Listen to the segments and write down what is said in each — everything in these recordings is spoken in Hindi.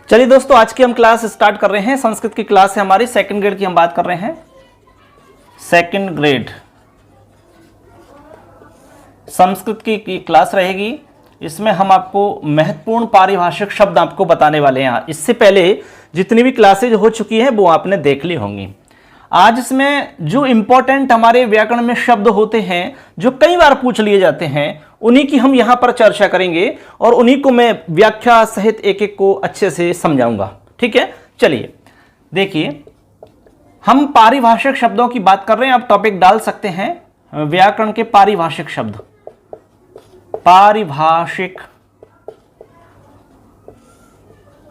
चलिए दोस्तों, आज की हम क्लास स्टार्ट कर रहे हैं। संस्कृत की क्लास है हमारी, सेकंड ग्रेड की हम बात कर रहे हैं। सेकंड ग्रेड संस्कृत की क्लास रहेगी। इसमें हम आपको महत्वपूर्ण पारिभाषिक शब्द आपको बताने वाले हैं। इससे पहले जितनी भी क्लासेज हो चुकी हैं वो आपने देख ली होंगी। आज इसमें जो इंपॉर्टेंट हमारे व्याकरण में शब्द होते हैं जो कई बार पूछ लिए जाते हैं, उन्हीं की हम यहां पर चर्चा करेंगे और उन्हीं को मैं व्याख्या सहित एक एक को अच्छे से समझाऊंगा। ठीक है, चलिए देखिए, हम पारिभाषिक शब्दों की बात कर रहे हैं। आप टॉपिक डाल सकते हैं व्याकरण के पारिभाषिक शब्द, पारिभाषिक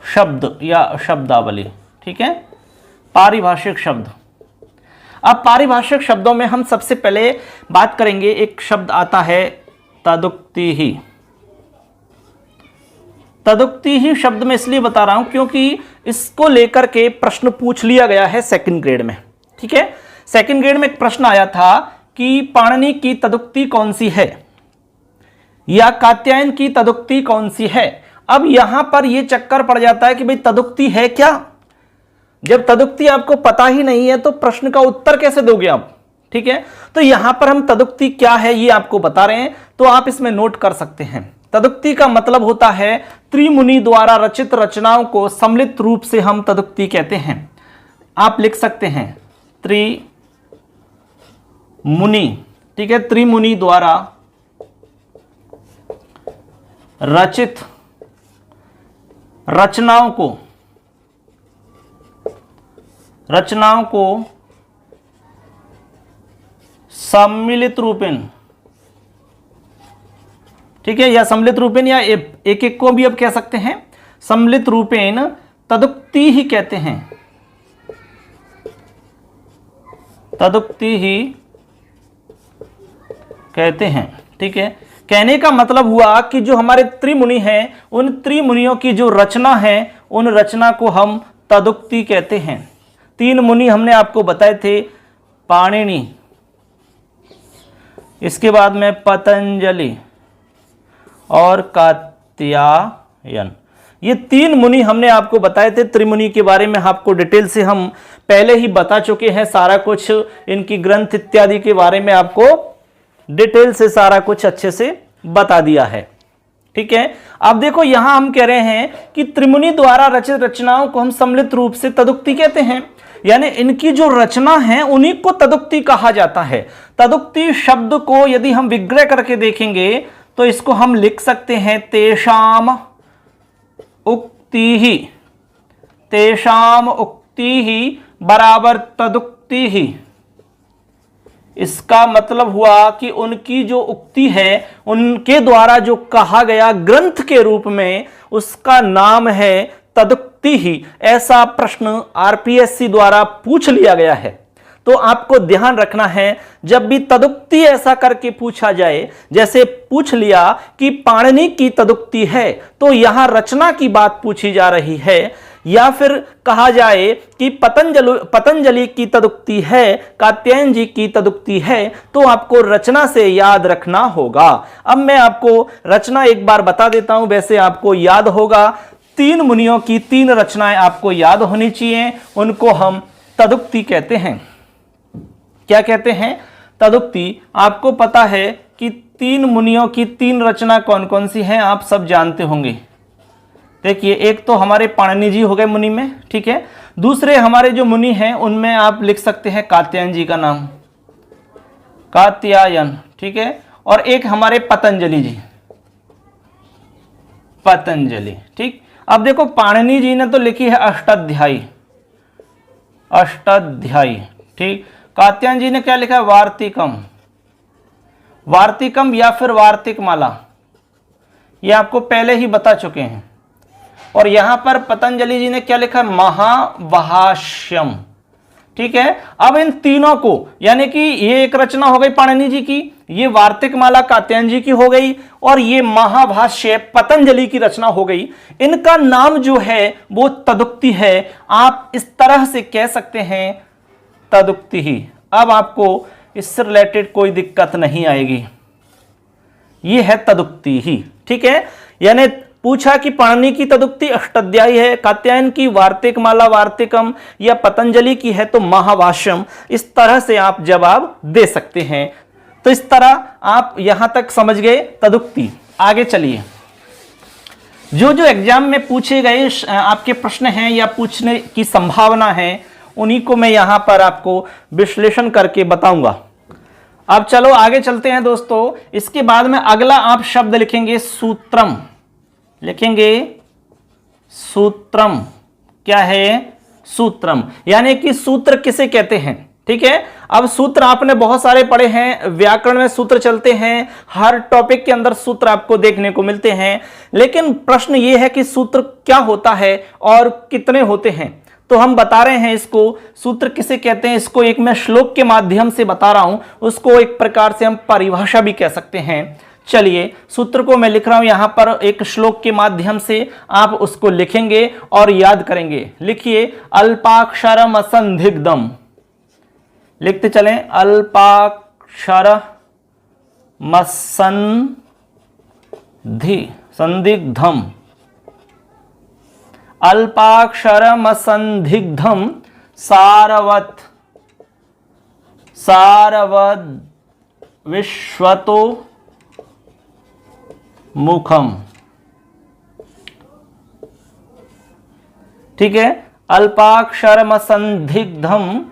शब्द या शब्दावली। ठीक है, पारिभाषिक शब्द। अब पारिभाषिक शब्दों में हम सबसे पहले बात करेंगे, एक शब्द आता है तदुक्ति ही। तदुक्ति ही शब्द मैं इसलिए बता रहा हूं क्योंकि इसको लेकर के प्रश्न पूछ लिया गया है सेकंड ग्रेड में। ठीक है, सेकंड ग्रेड में एक प्रश्न आया था कि पाणिनि की तदुक्ति कौन सी है या कात्यायन की तदुक्ति कौन सी है। अब यहां पर यह चक्कर पड़ जाता है कि भाई तदुक्ति है क्या। जब तदुक्ति आपको पता ही नहीं है तो प्रश्न का उत्तर कैसे दोगे आप। ठीक है, तो यहां पर हम तदुक्ति क्या है ये आपको बता रहे हैं, तो आप इसमें नोट कर सकते हैं। तदुक्ति का मतलब होता है त्रिमुनि द्वारा रचित रचनाओं को सम्मिलित रूप से हम तदुक्ति कहते हैं। आप लिख सकते हैं त्रिमुनि। ठीक है, त्रिमुनि द्वारा रचित रचनाओं को सम्मिलित रूपेण, ठीक है, या सम्मिलित रूपेण या एक एक को भी अब कह सकते हैं सम्मिलित रूपेण तदुक्ति ही कहते हैं। तदुक्ति ही कहते हैं। ठीक है, कहने का मतलब हुआ कि जो हमारे त्रिमुनि हैं, उन त्रिमुनियों की जो रचना है, उन रचना को हम तदुक्ति कहते हैं। तीन मुनि हमने आपको बताए थे, पाणिनि, इसके बाद में पतंजलि और कात्यायन। ये तीन मुनि हमने आपको बताए थे। त्रिमुनि के बारे में आपको डिटेल से हम पहले ही बता चुके हैं। सारा कुछ इनकी ग्रंथ इत्यादि के बारे में आपको डिटेल से सारा कुछ अच्छे से बता दिया है। ठीक है, अब देखो यहां हम कह रहे हैं कि त्रिमुनि द्वारा रचित रचनाओं को हम सम्मिलित रूप से तदुक्ति कहते हैं, यानी इनकी जो रचना है उन्हीं को तदुक्ति कहा जाता है। तदुक्ति शब्द को यदि हम विग्रह करके देखेंगे तो इसको हम लिख सकते हैं तेषाम उक्ति ही। तेषाम उक्ति ही बराबर तदुक्ति ही। इसका मतलब हुआ कि उनकी जो उक्ति है, उनके द्वारा जो कहा गया ग्रंथ के रूप में, उसका नाम है तदुक्ति ही। ऐसा प्रश्न आरपीएससी द्वारा पूछ लिया गया है। तो आपको ध्यान रखना है, जब भी तदुक्ति ऐसा करके पूछा जाए, जैसे पूछ लिया कि पाणिनि की तदुक्ति है, तो यहां रचना की बात पूछी जा रही है, या फिर कहा जाए कि पतंजलि की तदुक्ति है, कात्यायन जी की तदुक्ति है, तो आपको रचना से याद रखना होगा। अब मैं आपको रचना एक बार बता देता हूं, वैसे आपको याद होगा। तीन मुनियों की तीन रचनाएं आपको याद होनी चाहिए, उनको हम तदुक्ति कहते हैं। क्या कहते हैं? तदुक्ति। आपको पता है कि तीन मुनियों की तीन रचना कौन कौन सी हैं, आप सब जानते होंगे। देखिए, एक तो हमारे पाणिनि जी हो गए मुनि में। ठीक है, दूसरे हमारे जो मुनि हैं उनमें आप लिख सकते हैं कात्यायन जी का नाम, कात्यायन। ठीक है, और एक हमारे पतंजलि जी, पतंजलि। ठीक, अब देखो पाणिनि जी ने तो लिखी है अष्टाध्यायी, अष्टाध्यायी। ठीक, कात्यायन जी ने क्या लिखा है? वार्तिकम, वार्तिकम या फिर वार्तिक माला। ये आपको पहले ही बता चुके हैं। और यहां पर पतंजलि जी ने क्या लिखा? महाभाष्यम। ठीक है, अब इन तीनों को, यानी कि ये एक रचना हो गई पाणिनि जी की, ये वार्तिक माला कात्यायन जी की हो गई, और ये महाभाष्य पतंजलि की रचना हो गई। इनका नाम जो है वो तदुक्ति है। आप इस तरह से कह सकते हैं तदुक्ति ही। अब आपको इससे रिलेटेड कोई दिक्कत नहीं आएगी। ये है तदुक्ति ही। ठीक है, यानी पूछा कि पाणिनि की तदुक्ति अष्टाध्यायी है, कात्यायन की वार्तिक माला वार्तिकम या पतंजलि की है तो महाभाष्यम। इस तरह से आप जवाब दे सकते हैं। तो इस तरह आप यहां तक समझ गए तदुक्ति। आगे चलिए, जो जो एग्जाम में पूछे गए आपके प्रश्न हैं या पूछने की संभावना है उन्हीं को मैं यहां पर आपको विश्लेषण करके बताऊंगा। अब चलो आगे चलते हैं दोस्तों। इसके बाद में अगला आप शब्द लिखेंगे सूत्रम, लिखेंगे सूत्रम। क्या है? सूत्रम, यानी कि सूत्र किसे कहते हैं। ठीक है, अब सूत्र आपने बहुत सारे पढ़े हैं, व्याकरण में सूत्र चलते हैं, हर टॉपिक के अंदर सूत्र आपको देखने को मिलते हैं, लेकिन प्रश्न यह है कि सूत्र क्या होता है और कितने होते हैं। तो हम बता रहे हैं इसको सूत्र किसे कहते हैं, इसको एक मैं श्लोक के माध्यम से बता रहा हूं, उसको एक प्रकार से हम परिभाषा भी कह सकते हैं। चलिए, सूत्र को मैं लिख रहा हूं यहां पर एक श्लोक के माध्यम से, आप उसको लिखेंगे और याद करेंगे। लिखिए, अल्पाक्षरम असंदिग्धम, लिखते चलें, अल्पाक्षरम संदिग्धम, अल्पाक्षरम संदिग्धम सारवत विश्वतो मुखम। ठीक है, अल्पाक्षरम संदिग्धम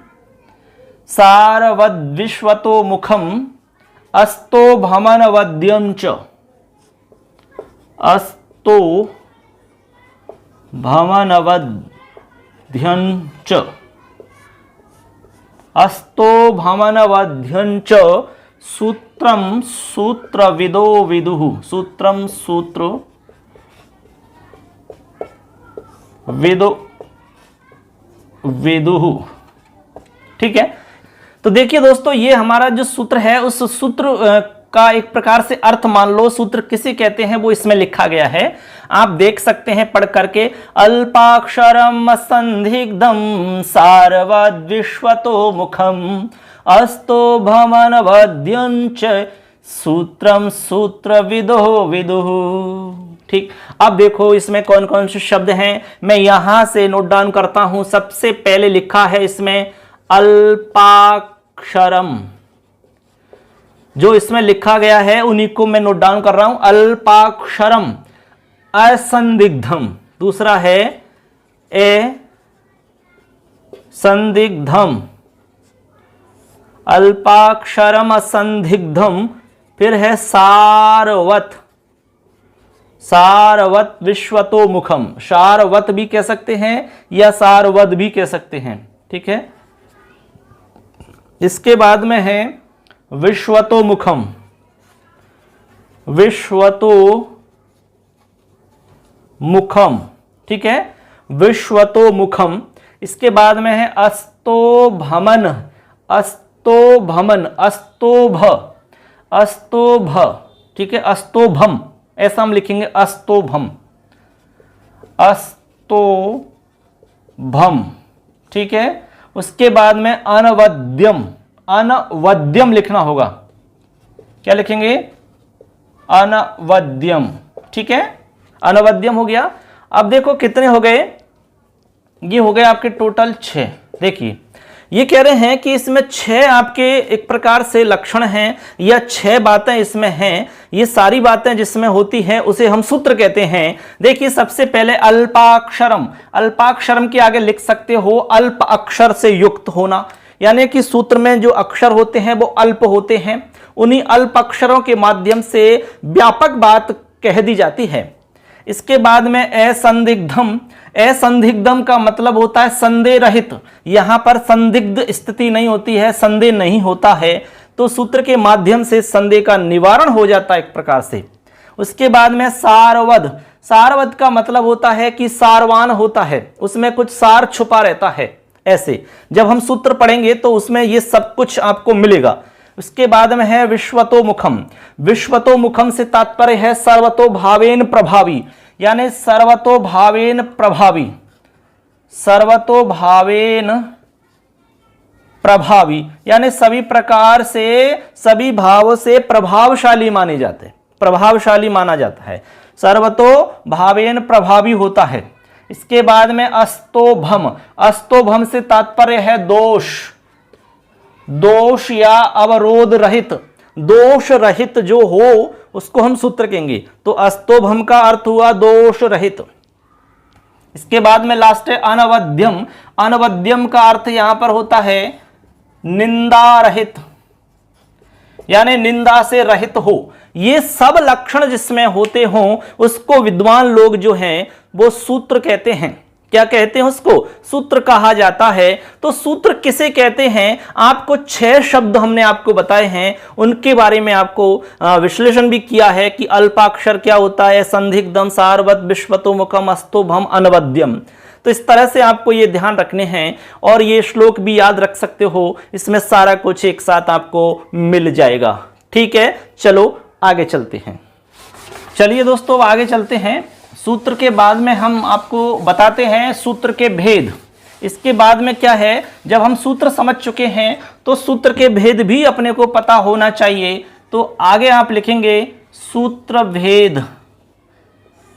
सारवद विश्वतो मुखम अस्तो भमनवद्यं च, अस्तो भमनवद्यं च, अस्तो भमनवद्यं च सूत्रम सूत्रविदो विदुः, सूत्रम सूत्र विदो विदुः। ठीक है, तो देखिए दोस्तों, ये हमारा जो सूत्र है उस सूत्र का एक प्रकार से अर्थ मान लो, सूत्र किसे कहते हैं वो इसमें लिखा गया है, आप देख सकते हैं पढ़ करके। अल्पाक्षरम संदिग्धम सारवद विश्वतो मुखम अस्तो भमनवद्यं च सूत्रम सूत्रविदो विदुः। ठीक, अब देखो इसमें कौन कौन से शब्द हैं, मैं यहां से नोट डाउन करता हूं। सबसे पहले लिखा है इसमें अल्पाक्षरम, जो इसमें लिखा गया है उन्हीं को मैं नोट डाउन कर रहा हूं। अल्पाक्षरम असंदिग्धम, दूसरा है ए संदिग्धम, अल्पाक्षरम असंदिग्धम, फिर है सारवत, सारवत विश्वतो मुखम, सारवत भी कह सकते हैं या सारवत भी कह सकते हैं। ठीक है, इसके बाद में है विश्वतो मुखम, विश्वतो मुखम। ठीक है, विश्वतो मुखम। इसके बाद में है अस्तो भमन, अस्तो भमन, अस्तोभ, अस्तोभ। ठीक है, अस्तोभम ऐसा हम लिखेंगे, अस्तोभम, अस्तोभम। ठीक है, उसके बाद में अनवद्यम, अनवद्यम लिखना होगा। क्या लिखेंगे? अनवद्यम। ठीक है, अनवद्यम हो गया। अब देखो कितने हो गए, ये हो गए आपके टोटल 6। देखिए ये कह रहे हैं कि इसमें 6 आपके एक प्रकार से लक्षण हैं या 6 बातें इसमें हैं। ये सारी बातें जिसमें होती हैं उसे हम सूत्र कहते हैं। देखिए सबसे पहले अल्पाक्षरम, अल्पाक्षरम के आगे लिख सकते हो अल्प अक्षर से युक्त होना, यानी कि सूत्र में जो अक्षर होते हैं वो अल्प होते हैं। उन्हीं अल्प अक्षरों के माध्यम से व्यापक बात कह दी जाती है। इसके बाद में असंदिग्धम, असंदिग्धम का मतलब होता है संदेह रहित। यहां पर संदिग्ध स्थिति नहीं होती है, संदेह नहीं होता है, तो सूत्र के माध्यम से संदेह का निवारण हो जाता है एक प्रकार से। उसके बाद में सारवद, सारवद का मतलब होता है कि सारवान होता है, उसमें कुछ सार छुपा रहता है। ऐसे जब हम सूत्र पढ़ेंगे तो उसमें ये सब कुछ आपको मिलेगा। उसके बाद में है विश्वतो मुखम, विश्वतो मुखम से तात्पर्य है सर्वतो भावेन प्रभावी, यानी सर्वतो भावेन प्रभावी, सर्वतो भावेन प्रभावी, यानी सभी प्रकार से सभी भावों से प्रभावशाली माने जाते हैं, प्रभावशाली माना जाता है। सर्वतो भावेन प्रभावी होता है। इसके बाद में अस्तोभम, अस्तोभम से तात्पर्य है दोष, दोष या अवरोध रहित, दोष रहित जो हो उसको हम सूत्र कहेंगे। तो अस्तोभम का अर्थ हुआ दोष रहित। इसके बाद में लास्ट है अनवद्यम, अनवद्यम का अर्थ यहां पर होता है निंदा रहित, यानी निंदा से रहित हो। ये सब लक्षण जिसमें होते हों उसको विद्वान लोग जो हैं वो सूत्र कहते हैं। क्या कहते हैं उसको? सूत्र कहा जाता है। तो सूत्र किसे कहते हैं? आपको 6 शब्द हमने आपको बताए हैं, उनके बारे में आपको विश्लेषण भी किया है कि अल्पाक्षर क्या होता है, संदिग्धम, सारवत, विश्वतोमुखम, अस्तोभम, अनवद्यम। तो इस तरह से आपको ये ध्यान रखने हैं और ये श्लोक भी याद रख सकते हो, इसमें सारा कुछ एक साथ आपको मिल जाएगा। ठीक है, चलो आगे चलते हैं। चलिए दोस्तों आगे चलते हैं। सूत्र के बाद में हम आपको बताते हैं सूत्र के भेद। इसके बाद में क्या है, जब हम सूत्र समझ चुके हैं तो सूत्र के भेद भी अपने को पता होना चाहिए। तो आगे आप लिखेंगे सूत्र भेद,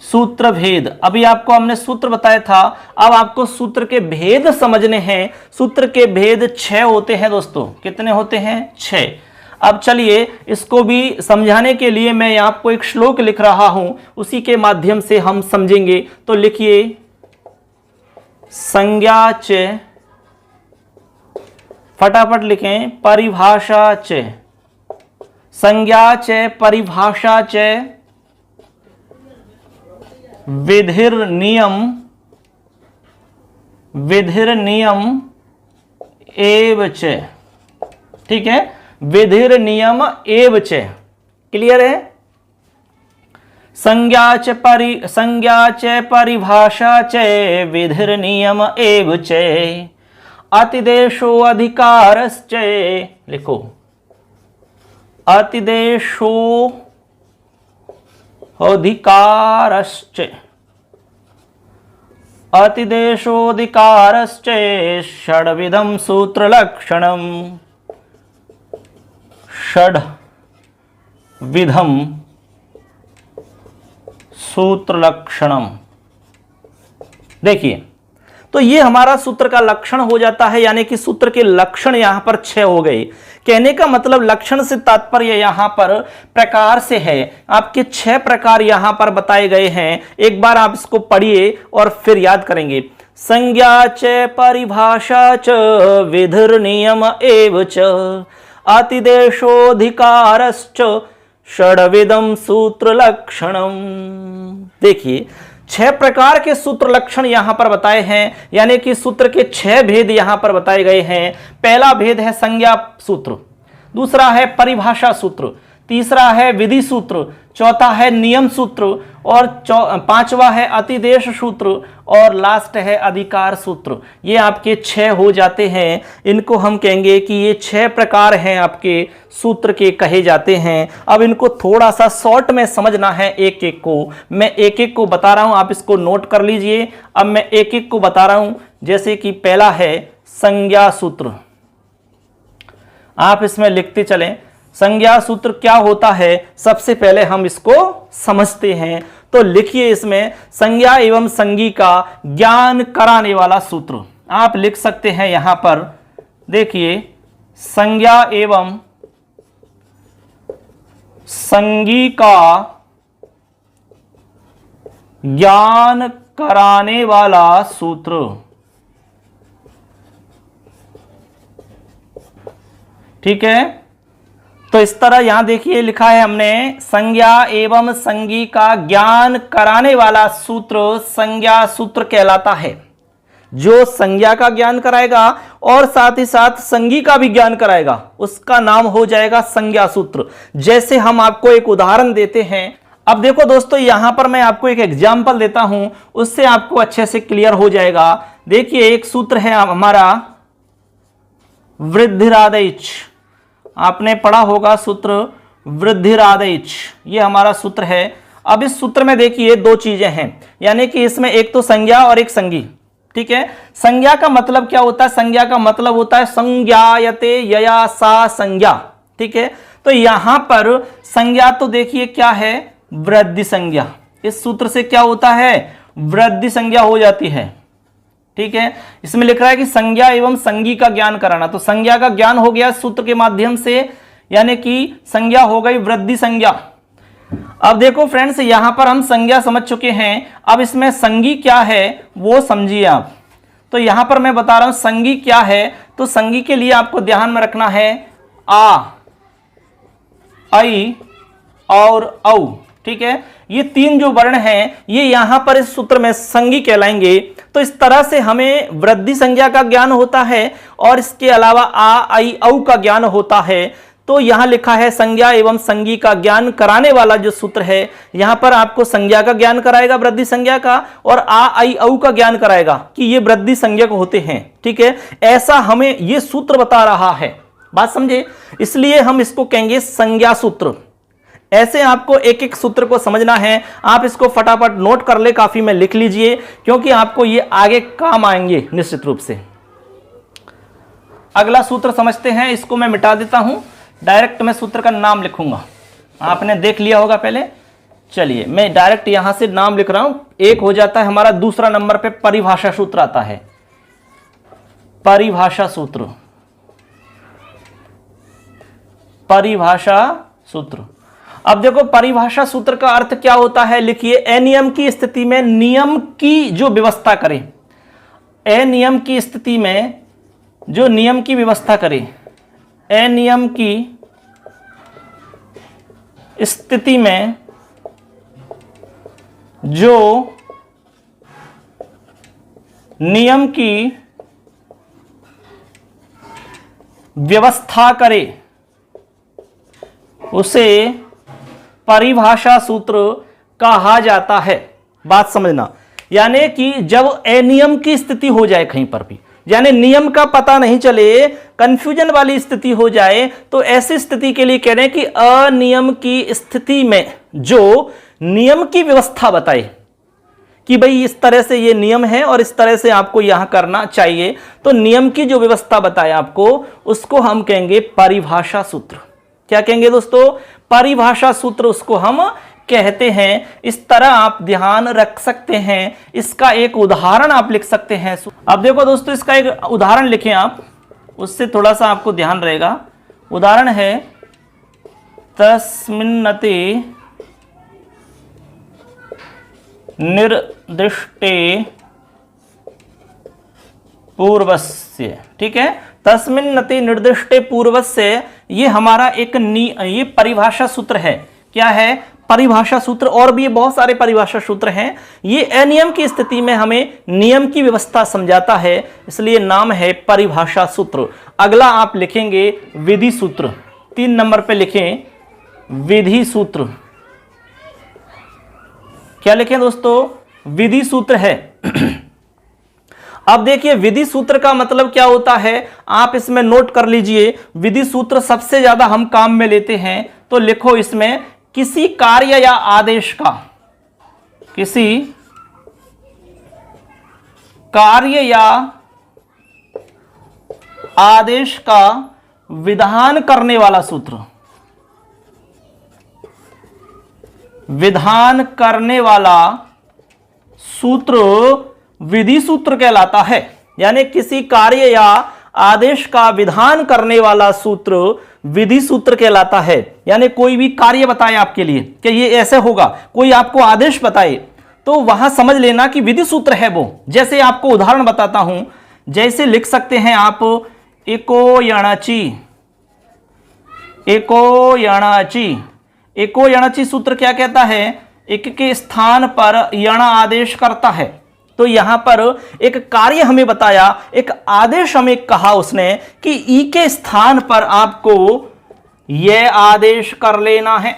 सूत्र भेद। अभी आपको हमने सूत्र बताया था, अब आपको सूत्र के भेद समझने हैं। सूत्र के भेद 6 होते हैं दोस्तों। कितने होते हैं? 6। अब चलिए इसको भी समझाने के लिए मैं आपको एक श्लोक लिख रहा हूं, उसी के माध्यम से हम समझेंगे। तो लिखिए संज्ञा च, फटाफट लिखें, परिभाषा च, संज्ञा च, परिभाषा च, विधिर नियम, विधिर नियम एव च। ठीक है, विधिर नियम एव च। क्लियर है? संज्ञा च परिभाषा च, विधिर नियम एव च, अतिदेशो अधिकारश्च। लिखो अतिदेशो अधिकारश्च, अतिदेशोऽधिकारश्च, षड्विधं सूत्रलक्षणम्, षड्विधं सूत्रलक्षणम्। देखिए, तो ये हमारा सूत्र का लक्षण हो जाता है, यानी कि सूत्र के लक्षण यहां पर 6 हो गए। कहने का मतलब लक्षण से तात्पर्य यहां पर प्रकार से है। आपके 6 प्रकार यहां पर बताए गए हैं। एक बार आप इसको पढ़िए और फिर याद करेंगे। संज्ञा च, परिभाषा च, विधिर नियम एव च, अतिदेशोऽधिकारश्च, षड्विधं सूत्र लक्षणम। देखिए 6 प्रकार के सूत्र लक्षण यहां पर बताए हैं, यानी कि सूत्र के 6 भेद यहां पर बताए गए हैं। पहला भेद है संज्ञा सूत्र, दूसरा है परिभाषा सूत्र, तीसरा है विधि सूत्र, चौथा है नियम सूत्र, और पांचवा है अतिदेश सूत्र, और लास्ट है अधिकार सूत्र। ये आपके 6 हो जाते हैं। इनको हम कहेंगे कि ये 6 प्रकार हैं आपके सूत्र के कहे जाते हैं। अब इनको थोड़ा सा शॉर्ट में समझना है, एक एक को मैं एक एक को बता रहा हूं, आप इसको नोट कर लीजिए। अब मैं एक एक को बता रहा हूं। जैसे कि पहला है संज्ञा सूत्र, आप इसमें लिखते चलें। संज्ञा सूत्र क्या होता है, सबसे पहले हम इसको समझते हैं। तो लिखिए इसमें संज्ञा एवं संज्ञी का ज्ञान कराने वाला सूत्र। आप लिख सकते हैं यहां पर, देखिए संज्ञा एवं संज्ञी का ज्ञान कराने वाला सूत्र। ठीक है, तो इस तरह यहां देखिए लिखा है हमने, संज्ञा एवं संज्ञी का ज्ञान कराने वाला सूत्र संज्ञा सूत्र कहलाता है। जो संज्ञा का ज्ञान कराएगा और साथ ही साथ संज्ञी का भी ज्ञान कराएगा, उसका नाम हो जाएगा संज्ञा सूत्र। जैसे हम आपको एक उदाहरण देते हैं। अब देखो दोस्तों, यहां पर मैं आपको एक एग्जाम्पल देता हूं, उससे आपको अच्छे से क्लियर हो जाएगा। देखिए एक सूत्र है हमारा वृद्धिरादैच, आपने पढ़ा होगा सूत्र वृद्धिरादैच, ये हमारा सूत्र है। अब इस सूत्र में देखिए 2 चीजें हैं, यानी कि इसमें एक तो संज्ञा और एक संज्ञी। ठीक है, संज्ञा का मतलब क्या होता है? संज्ञा का मतलब होता है संज्ञायते यया सा संज्ञा। ठीक है, तो यहां पर संज्ञा तो देखिए क्या है, वृद्धि संज्ञा। इस सूत्र से क्या होता है, वृद्धि संज्ञा हो जाती है। ठीक है, इसमें लिख रहा है कि संज्ञा एवं संज्ञी का ज्ञान कराना, तो संज्ञा का ज्ञान हो गया सूत्र के माध्यम से, यानी कि संज्ञा हो गई वृद्धि संज्ञा। अब देखो फ्रेंड्स, यहां पर हम संज्ञा समझ चुके हैं, अब इसमें संज्ञी क्या है वो समझिए आप। तो यहां पर मैं बता रहा हूं संज्ञी क्या है, तो संज्ञी के लिए आपको ध्यान में रखना है आ, आई और औ। ठीक है, ये तीन जो वर्ण हैं ये यहां पर इस सूत्र में संज्ञी कहलाएंगे। तो इस तरह से हमें वृद्धि संज्ञा का ज्ञान होता है और इसके अलावा आ, आई, औ का ज्ञान होता है। तो यहां लिखा है संज्ञा एवं संज्ञी का ज्ञान कराने वाला जो सूत्र है, यहां पर आपको संज्ञा का ज्ञान कराएगा वृद्धि संज्ञा का, और आ, आई, औ का ज्ञान कराएगा कि ये वृद्धि संज्ञक होते हैं। ठीक है, ऐसा हमें ये सूत्र बता रहा है, बात समझे, इसलिए हम इसको कहेंगे संज्ञा सूत्र। ऐसे आपको एक एक सूत्र को समझना है, आप इसको फटाफट नोट कर ले, काफी में लिख लीजिए, क्योंकि आपको ये आगे काम आएंगे निश्चित रूप से। अगला सूत्र समझते हैं, इसको मैं मिटा देता हूं, डायरेक्ट मैं सूत्र का नाम लिखूंगा, आपने देख लिया होगा पहले। चलिए मैं डायरेक्ट यहां से नाम लिख रहा हूं, एक हो जाता है हमारा, दूसरा नंबर पे परिभाषा सूत्र आता है, परिभाषा सूत्र, परिभाषा सूत्र। अब देखो परिभाषा सूत्र का अर्थ क्या होता है, लिखिए, अनियम की स्थिति में नियम की जो व्यवस्था करे, अनियम की स्थिति में जो नियम की व्यवस्था करे, अनियम की स्थिति में जो नियम की व्यवस्था करे उसे परिभाषा सूत्र कहा जाता है। बात समझना, यानी कि जब अनियम की स्थिति हो जाए कहीं पर भी, यानी नियम का पता नहीं चले, कंफ्यूजन वाली स्थिति हो जाए, तो ऐसी स्थिति के लिए कह रहे हैं कि अनियम की स्थिति में जो नियम की व्यवस्था बताए कि भाई इस तरह से ये नियम है और इस तरह से आपको यहां करना चाहिए, तो नियम की जो व्यवस्था बताए आपको, उसको हम कहेंगे परिभाषा सूत्र। क्या कहेंगे दोस्तों, परिभाषा सूत्र उसको हम कहते हैं। इस तरह आप ध्यान रख सकते हैं, इसका एक उदाहरण आप लिख सकते हैं। अब देखो दोस्तों, इसका एक उदाहरण लिखें आप, उससे थोड़ा सा आपको ध्यान रहेगा। उदाहरण है तस्मिन्नते निर्दिष्टे पूर्वस्य। ठीक है, तस्मिन्नते निर्दिष्टे पूर्वस्य, ये हमारा एक ये परिभाषा सूत्र है। क्या है, परिभाषा सूत्र। और भी बहुत सारे परिभाषा सूत्र हैं, ये अनियम की स्थिति में हमें नियम की व्यवस्था समझाता है, इसलिए नाम है परिभाषा सूत्र। अगला आप लिखेंगे विधि सूत्र, 3 नंबर पे लिखें विधि सूत्र। क्या लिखें दोस्तों, विधि सूत्र है। अब देखिए विधि सूत्र का मतलब क्या होता है, आप इसमें नोट कर लीजिए। विधि सूत्र सबसे ज्यादा हम काम में लेते हैं, तो लिखो इसमें किसी कार्य या आदेश का, किसी कार्य या आदेश का विधान करने वाला सूत्र, विधान करने वाला सूत्र विधि सूत्र कहलाता है। यानी किसी कार्य या आदेश का विधान करने वाला सूत्र विधि सूत्र कहलाता है। यानी कोई भी कार्य बताए आपके लिए कि ये ऐसे होगा, कोई आपको आदेश बताए, तो वहां समझ लेना कि विधि सूत्र है वो। जैसे आपको उदाहरण बताता हूं, जैसे लिख सकते हैं आप एको यणाची, एको यणाची। एको यणाची सूत्र क्या कहता है, एक के स्थान पर यण आदेश करता है। तो यहां पर एक कार्य हमें बताया, एक आदेश हमें कहा उसने कि ई के स्थान पर आपको यह आदेश कर लेना है।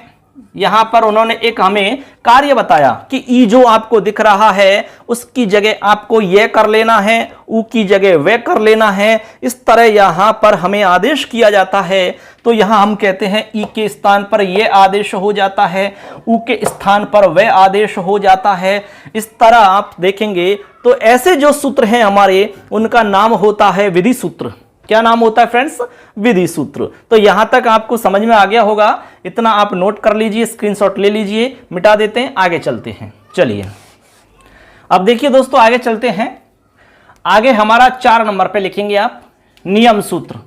यहां पर उन्होंने एक हमें कार्य बताया कि ई जो आपको दिख रहा है उसकी जगह आपको यह कर लेना है, ऊ की जगह वह कर लेना है। इस तरह यहां पर हमें आदेश किया जाता है, तो यहां हम कहते हैं ई के स्थान पर यह आदेश हो जाता है, ऊ के स्थान पर वह आदेश हो जाता है। इस तरह आप देखेंगे तो ऐसे जो सूत्र हैं हमारे, उनका नाम होता है विधि सूत्र। क्या नाम होता है फ्रेंड्स, विधि सूत्र। तो यहां तक आपको समझ में आ गया होगा, इतना आप नोट कर लीजिए, स्क्रीनशॉट ले लीजिए, मिटा देते हैं, आगे चलते हैं। चलिए अब देखिए दोस्तों, आगे चलते हैं। आगे हमारा 4 नंबर पे लिखेंगे आप नियम सूत्र।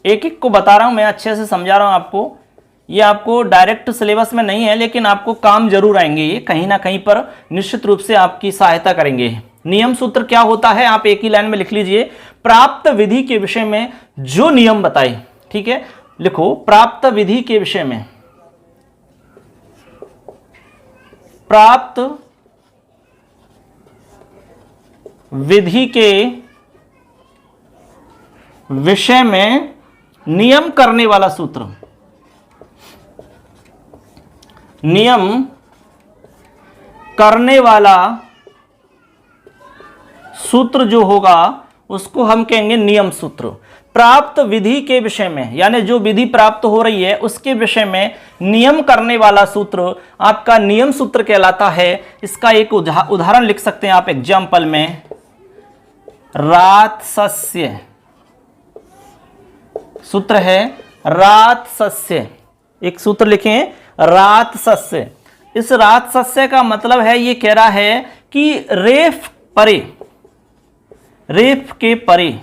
एक एक को बता रहा हूं मैं, अच्छे से समझा रहा हूं आपको। ये आपको डायरेक्ट सिलेबस में नहीं है, लेकिन आपको काम जरूर आएंगे, ये कहीं ना कहीं पर निश्चित रूप से आपकी सहायता करेंगे। नियम सूत्र क्या होता है, आप एक ही लाइन में लिख लीजिए। प्राप्त विधि के विषय में जो नियम बताए, ठीक है, लिखो प्राप्त विधि के विषय में, प्राप्त विधि के विषय में नियम करने वाला सूत्र, नियम करने वाला सूत्र जो होगा उसको हम कहेंगे नियम सूत्र। प्राप्त विधि के विषय में, यानी जो विधि प्राप्त हो रही है उसके विषय में नियम करने वाला सूत्र आपका नियम सूत्र कहलाता है। इसका एक उदाहरण लिख सकते हैं आप एग्जाम्पल में, रातसस्य सूत्र है, रातसस्य एक सूत्र लिखें, रातसस्य। इस रातसस्य का मतलब है, ये कह रहा है कि रेफ परे, रेफ के परे,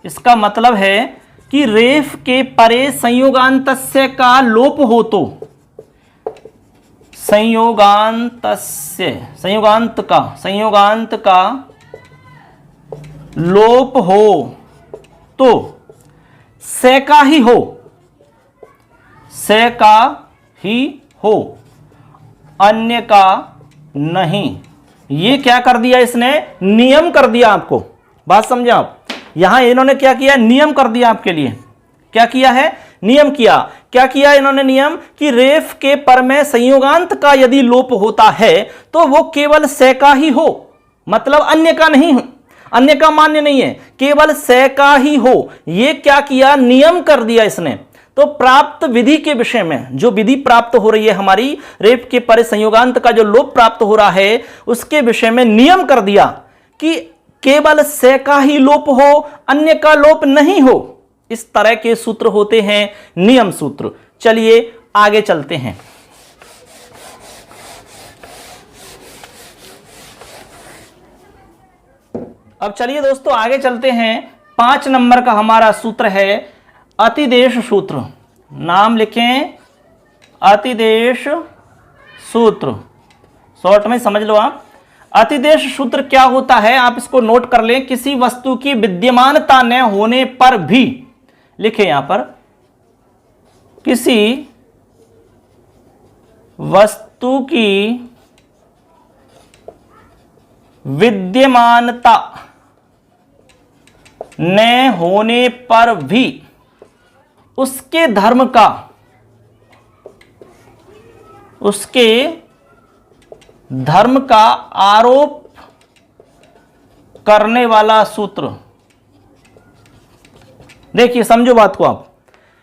इसका मतलब है कि रेफ के परे संयोगांतस्य का लोप हो तो, संयोगांतस्य, संयोगांत का लोप हो तो से का ही हो, से का ही हो, अन्य का नहीं। ये क्या कर दिया इसने, नियम कर दिया आपको। बात समझे आप, यहां इन्होंने क्या किया, नियम कर दिया आपके लिए। क्या किया है, नियम किया। क्या किया इन्होंने नियम, कि रेफ के पर में संयोगांत का यदि लोप होता है तो वो केवल से का ही हो, मतलब अन्य का नहीं, अन्य का मान्य नहीं है, केवल से का ही हो। ये क्या किया, नियम कर दिया इसने। तो प्राप्त विधि के विषय में जो विधि प्राप्त हो रही है हमारी, रेफ के परे संयोगांत का जो लोप प्राप्त हो रहा है उसके विषय में नियम कर दिया कि केवल से का ही लोप हो, अन्य का लोप नहीं हो। इस तरह के सूत्र होते हैं नियम सूत्र। चलिए आगे चलते हैं। अब चलिए दोस्तों आगे चलते हैं। 5 नंबर का हमारा सूत्र है अतिदेश सूत्र। नाम लिखें, अतिदेश सूत्र, शॉर्ट में समझ लो आप। अतिदेश सूत्र क्या होता है, आप इसको नोट कर लें। किसी वस्तु की विद्यमानता न होने पर भी, लिखें यहां पर, किसी वस्तु की विद्यमानता न होने पर भी उसके धर्म का, उसके धर्म का आरोप करने वाला सूत्र। देखिए समझो बात को आप,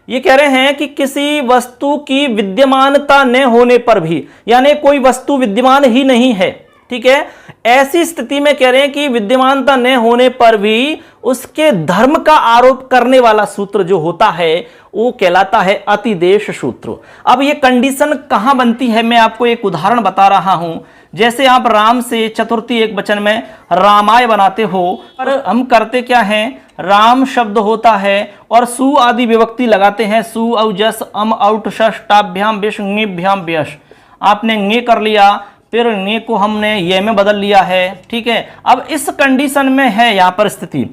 ये कह रहे हैं कि किसी वस्तु की विद्यमानता न होने पर भी, यानी कोई वस्तु विद्यमान ही नहीं है, ठीक है, ऐसी स्थिति में कह रहे हैं कि विद्यमानता न होने पर भी उसके धर्म का आरोप करने वाला सूत्र जो होता है वो कहलाता है अतिदेश सूत्र। अब ये कंडीशन कहां बनती है, मैं आपको एक उदाहरण बता रहा हूं। जैसे आप राम से चतुर्थी एक वचन में रामाय बनाते हो, और हम करते क्या हैं, राम शब्द होता है और सु आदि विभक्ति लगाते हैं, सु औ जस अम औट शश टाभ्याम विश ङेभ्याम व्यश। आपने ङे कर लिया, फिर ङे को हमने ये में बदल लिया है, ठीक है। अब इस कंडीशन में है यहां पर स्थिति।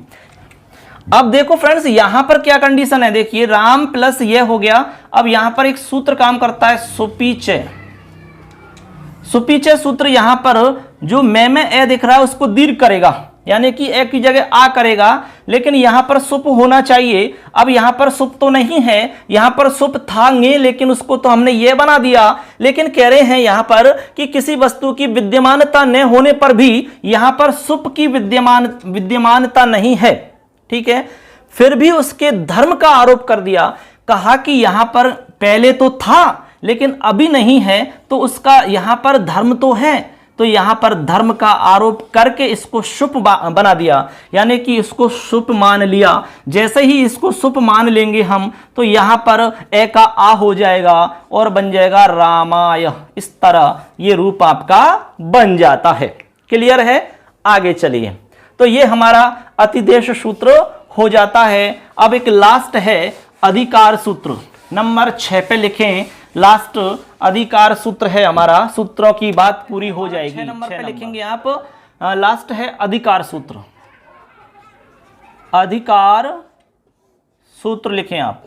अब देखो फ्रेंड्स, यहां पर क्या कंडीशन है, देखिए राम प्लस ये हो गया। अब यहां पर एक सूत्र काम करता है, सुपीचे। सुपीचे सूत्र यहां पर जो में ए दिख रहा है उसको दीर्घ करेगा, यानी कि ए की जगह आ करेगा, लेकिन यहां पर सुप होना चाहिए। अब यहां पर सुप तो नहीं है, यहां पर सुप था ङे, लेकिन उसको तो हमने ये बना दिया। लेकिन कह रहे हैं यहां पर कि किसी वस्तु की विद्यमानता न होने पर भी यहां पर सुप की विद्यमानता नहीं है, ठीक है। फिर भी उसके धर्म का आरोप कर दिया, कहा कि यहां पर पहले तो था लेकिन अभी नहीं है, तो उसका यहां पर धर्म तो है, तो यहां पर धर्म का आरोप करके इसको शुभ बना दिया, यानी कि इसको शुभ मान लिया। जैसे ही इसको शुभ मान लेंगे हम, तो यहां पर ए का आ हो जाएगा और बन जाएगा रामाय। इस तरह ये रूप आपका बन जाता है। क्लियर है? आगे चलिए। तो ये हमारा अतिदेश सूत्र हो जाता है। अब एक लास्ट है अधिकार सूत्र, नंबर 6 पे लिखें। लास्ट अधिकार सूत्र है हमारा, सूत्रों की बात पूरी हो जाएगी। 6 नंबर पे लिखेंगे आप, लास्ट है अधिकार सूत्र। अधिकार सूत्र लिखें आप।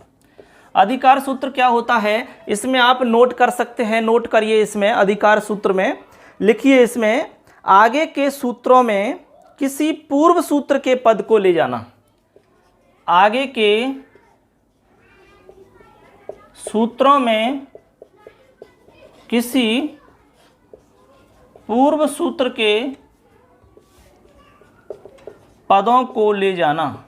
अधिकार सूत्र क्या होता है, इसमें आप नोट कर सकते हैं, नोट करिए। इसमें अधिकार सूत्र में लिखिए, इसमें आगे के सूत्रों में किसी पूर्व सूत्र के पद को ले जाना। आगे के सूत्रों में किसी पूर्व सूत्र के पदों को ले जाना।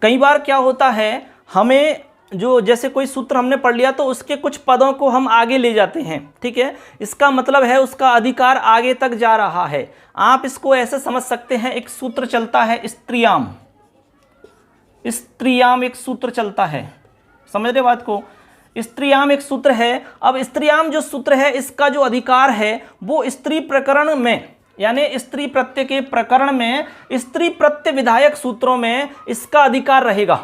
कई बार क्या होता है, हमें जो जैसे कोई सूत्र हमने पढ़ लिया तो उसके कुछ पदों को हम आगे ले जाते हैं, ठीक है। इसका मतलब है उसका अधिकार आगे तक जा रहा है। आप इसको ऐसे समझ सकते हैं, एक सूत्र चलता है स्त्रियाम, स्त्रियाम एक सूत्र चलता है, समझ रहे बात को। स्त्रियाम एक सूत्र है। अब स्त्रियाम जो सूत्र है, इसका जो अधिकार है वो स्त्री प्रकरण में, यानी स्त्री प्रत्यय के प्रकरण में, स्त्री प्रत्यय विधायक सूत्रों में इसका अधिकार रहेगा।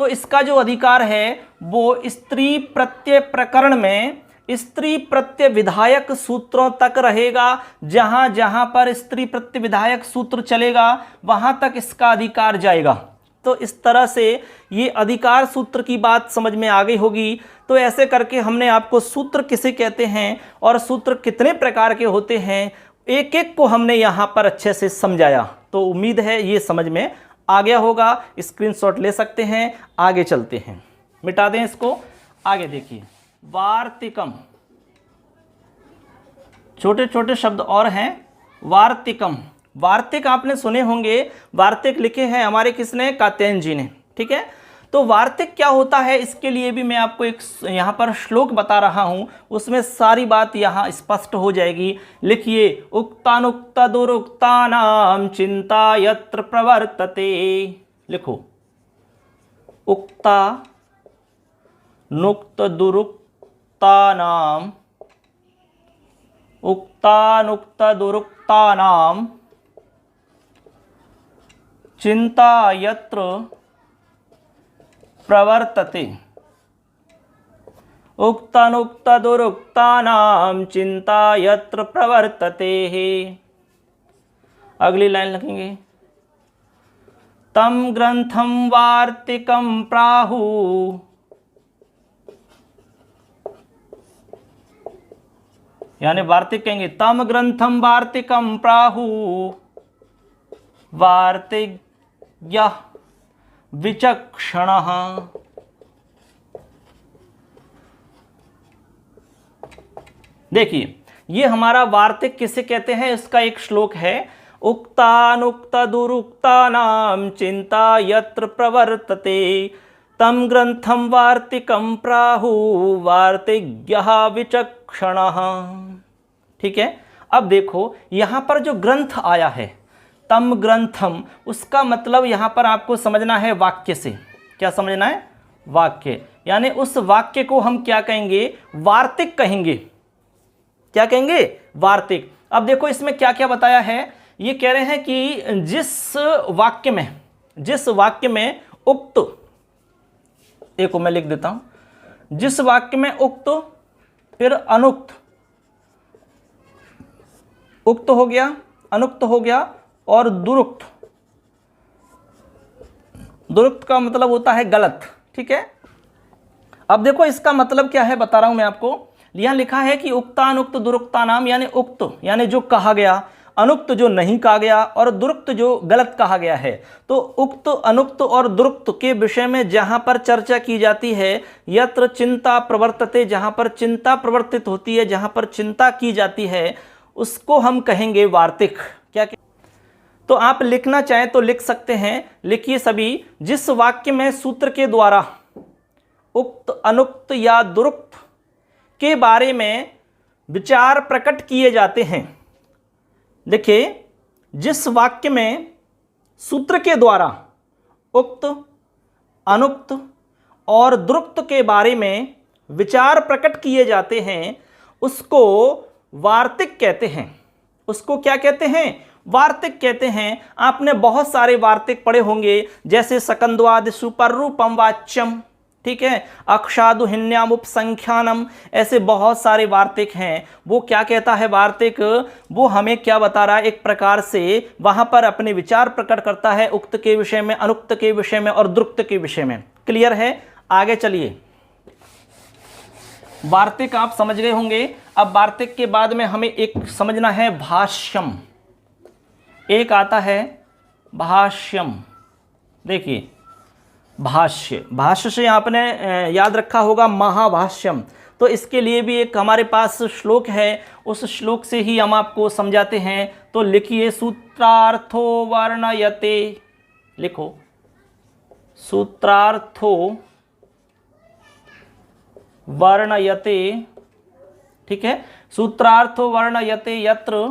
तो इसका जो अधिकार है वो स्त्री प्रत्यय प्रकरण में स्त्री प्रत्यय विधायक सूत्रों तक रहेगा। जहां जहां पर स्त्री प्रत्यय विधायक सूत्र चलेगा वहां तक इसका अधिकार जाएगा। तो इस तरह से ये अधिकार सूत्र की बात समझ में आ गई होगी। तो ऐसे करके हमने आपको सूत्र किसे कहते हैं और सूत्र कितने प्रकार के होते हैं, एक एक को हमने यहाँ पर अच्छे से समझाया। तो उम्मीद है ये समझ में आ गया होगा। स्क्रीनशॉट ले सकते हैं। आगे चलते हैं, मिटा दें इसको। आगे देखिए, वार्तिकम, छोटे छोटे शब्द और हैं। वार्तिकम, वार्तिक आपने सुने होंगे। वार्तिक लिखे हैं हमारे किसने, कात्यायन जी ने, ठीक है। तो वार्तिक क्या होता है, इसके लिए भी मैं आपको एक यहाँ पर श्लोक बता रहा हूँ, उसमें सारी बात यहाँ स्पष्ट हो जाएगी। लिखिए, उक्तानुक्त दुरुक्तानां चिंता यत्र प्रवर्तते। लिखो, उक्ता नुक्त दुरुक्तानां, उक्तानुक्त दुरुक्तानां चिंता यत्र प्रवर्तते। उक्तानुक्त दुरुक्तानां चिंता यत्र प्रवर्तते। अगली लाइन लिखेंगे, तम ग्रंथम वार्तिकम प्राहु। यानी वार्तिक कहेंगे, तम ग्रंथम वार्तिकम प्राहु वार्तिज्ञः विचक्षणः। देखिए, ये हमारा वार्तिक किसे कहते हैं, इसका एक श्लोक है। उक्तानुक्त दुरुक्तानां चिंता यत्र प्रवर्तते तम ग्रंथम वार्तिकम प्राहु वार्तिज्ञः विचक्षणः। ठीक है। अब देखो, यहां पर जो ग्रंथ आया है तम ग्रंथम, उसका मतलब यहां पर आपको समझना है वाक्य से। क्या समझना है, वाक्य। यानी उस वाक्य को हम क्या कहेंगे, वार्तिक कहेंगे। क्या कहेंगे, वार्तिक। अब देखो इसमें क्या क्या बताया है। ये कह रहे हैं कि जिस वाक्य में उक्त, देखो मैं लिख देता हूं, जिस वाक्य में उक्त फिर अनुक्त, उक्त हो गया, अनुक्त हो गया और दुरुक्त। दुरुक्त का मतलब होता है गलत। ठीक है। अब देखो इसका मतलब क्या है, बता रहा हूं मैं आपको। यहां लिखा है कि उक्तानुक्त दुरुक्ता नाम, यानी उक्त यानी जो कहा गया, अनुक्त जो नहीं कहा गया और दुरुक्त जो गलत कहा गया है। तो उक्त, अनुक्त और दुरुक्त के विषय में जहां पर चर्चा की जाती है, यत्र चिंता प्रवर्तते, जहां पर चिंता प्रवर्तित होती है, जहां पर चिंता की जाती है, उसको हम कहेंगे वार्तिक। क्या तो आप लिखना चाहें तो लिख सकते हैं। लिखिए सभी, जिस वाक्य में सूत्र के द्वारा उक्त, अनुक्त या दुरुक्त के बारे में विचार प्रकट किए जाते हैं। देखिए, जिस वाक्य में सूत्र के द्वारा उक्त, अनुक्त और द्रुक्त के बारे में विचार प्रकट किए जाते हैं उसको वार्तिक कहते हैं। उसको क्या कहते हैं? वार्तिक कहते हैं। आपने बहुत सारे वार्तिक पढ़े होंगे, जैसे सकंद्वादिषु पररूपम वाच्यम, ठीक है, अक्षादु हिन्याम उपसंख्यानम, ऐसे बहुत सारे वार्तिक हैं। वो क्या कहता है वार्तिक? वो हमें क्या बता रहा है? एक प्रकार से वहां पर अपने विचार प्रकट करता है उक्त के विषय में, अनुक्त के विषय में और द्रुक्त के विषय में। क्लियर है? आगे चलिए, वार्तिक आप समझ गए होंगे। अब वार्तिक के बाद में हमें एक समझना है भाष्यम। एक आता है भाष्यम। देखिए, भाष्य, भाष्य से आपने याद रखा होगा महाभाष्यम, तो इसके लिए भी एक हमारे पास श्लोक है, उस श्लोक से ही हम आपको समझाते हैं। तो लिखिए, सूत्रार्थो वर्णयते, लिखो, सूत्रार्थो वर्णयते, ठीक है, सूत्रार्थो वर्णयते यत्र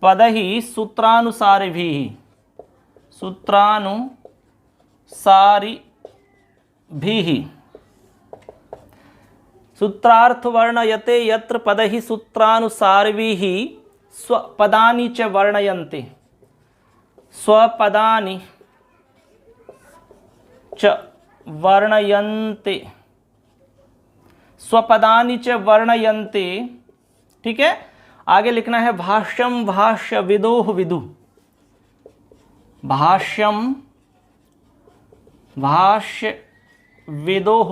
पदहि सूत्रानुसारिभिः, सूत्रानुसारिभिः, सूत्रार्थ वर्णयते यत्र पदहि सूत्रानुसारिभिः स्वपदानि च वर्णयन्ते, स्वपदानि च वर्णयन्ते, स्वपदानि च वर्णयन्ते, ठीक है। आगे लिखना है भाष्यम भाष्य विदोह विदु, भाष्यम भाष्य विदोह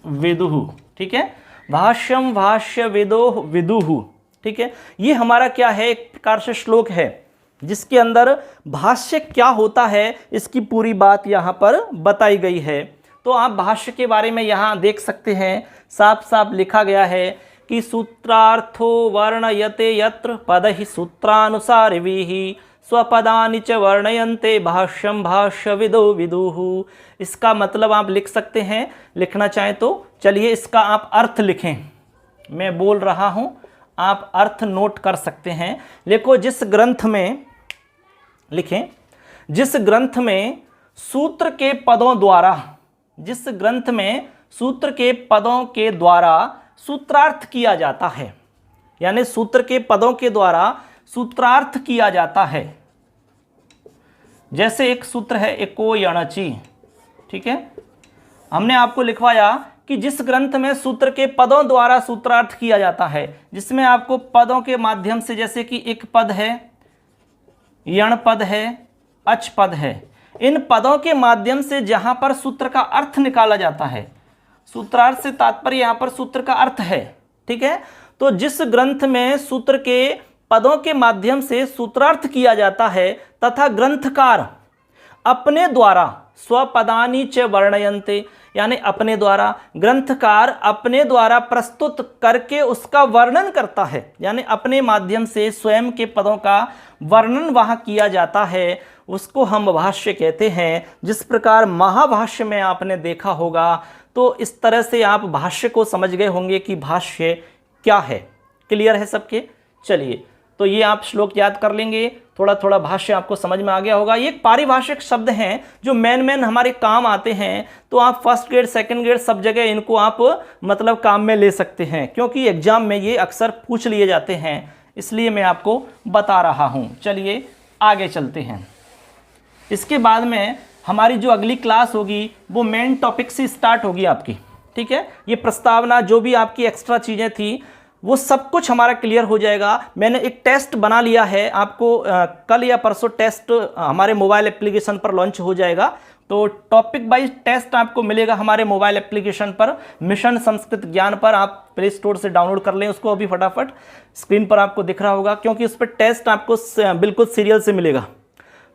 विदुः, ठीक है, भाष्यम भाष्य विदोह विदुः, ठीक है। ये हमारा क्या है? एक प्रकार से श्लोक है जिसके अंदर भाष्य क्या होता है इसकी पूरी बात यहाँ पर बताई गई है। तो आप भाष्य के बारे में यहाँ देख सकते हैं, साफ साफ लिखा गया है कि सूत्रार्थो वर्णयते यत्र पदहि सूत्रानुसारिभिः स्वपदानि च वर्णयन्ते भाष्यम भाष्य विदो विदुः। इसका मतलब आप लिख सकते हैं, लिखना चाहें तो चलिए इसका आप अर्थ लिखें। मैं बोल रहा हूं, आप अर्थ नोट कर सकते हैं। लिखो, जिस ग्रंथ में लिखें, जिस ग्रंथ में सूत्र के पदों द्वारा, जिस ग्रंथ में सूत्र के पदों के द्वारा सूत्रार्थ किया जाता है, यानी सूत्र के पदों के द्वारा सूत्रार्थ किया जाता है। जैसे एक सूत्र है एको यणचि, ठीक है, हमने आपको लिखवाया कि जिस ग्रंथ में सूत्र के पदों द्वारा सूत्रार्थ किया जाता है, जिसमें आपको पदों के माध्यम से, जैसे कि एक पद है, यण पद है, अच पद है, इन पदों के माध्यम से जहां पर सूत्र का अर्थ निकाला जाता है, सूत्रार्थ से तात्पर्य यहां पर सूत्र का अर्थ है, ठीक है। तो जिस ग्रंथ में सूत्र के पदों के माध्यम से सूत्रार्थ किया जाता है तथा ग्रंथकार अपने द्वारा स्वपदानि च वर्णयन्ते, यानी अपने द्वारा, ग्रंथकार अपने द्वारा प्रस्तुत करके उसका वर्णन करता है, यानी अपने माध्यम से स्वयं के पदों का वर्णन वहाँ किया जाता है, उसको हम भाष्य कहते हैं। जिस प्रकार महाभाष्य में आपने देखा होगा, तो इस तरह से आप भाष्य को समझ गए होंगे कि भाष्य क्या है। क्लियर है सबके? चलिए, तो ये आप श्लोक याद कर लेंगे, थोड़ा थोड़ा भाष्य आपको समझ में आ गया होगा। ये पारिभाषिक शब्द हैं जो मेन हमारे काम आते हैं, तो आप फर्स्ट ग्रेड सेकंड ग्रेड सब जगह इनको आप मतलब काम में ले सकते हैं, क्योंकि एग्जाम में ये अक्सर पूछ लिए जाते हैं, इसलिए मैं आपको बता रहा हूँ। चलिए आगे चलते हैं। इसके बाद में हमारी जो अगली क्लास होगी वो मेन टॉपिक से स्टार्ट होगी आपकी, ठीक है। ये प्रस्तावना, जो भी आपकी एक्स्ट्रा चीज़ें थी, वो सब कुछ हमारा क्लियर हो जाएगा। मैंने एक टेस्ट बना लिया है, आपको कल या परसों टेस्ट हमारे मोबाइल एप्लीकेशन पर लॉन्च हो जाएगा। तो टॉपिक वाइज टेस्ट आपको मिलेगा हमारे मोबाइल एप्लीकेशन पर, मिशन संस्कृत ज्ञान पर। आप प्ले स्टोर से डाउनलोड कर लें उसको अभी फटाफट, स्क्रीन पर आपको दिख रहा होगा, क्योंकि उस पर टेस्ट आपको बिल्कुल सीरियल से मिलेगा।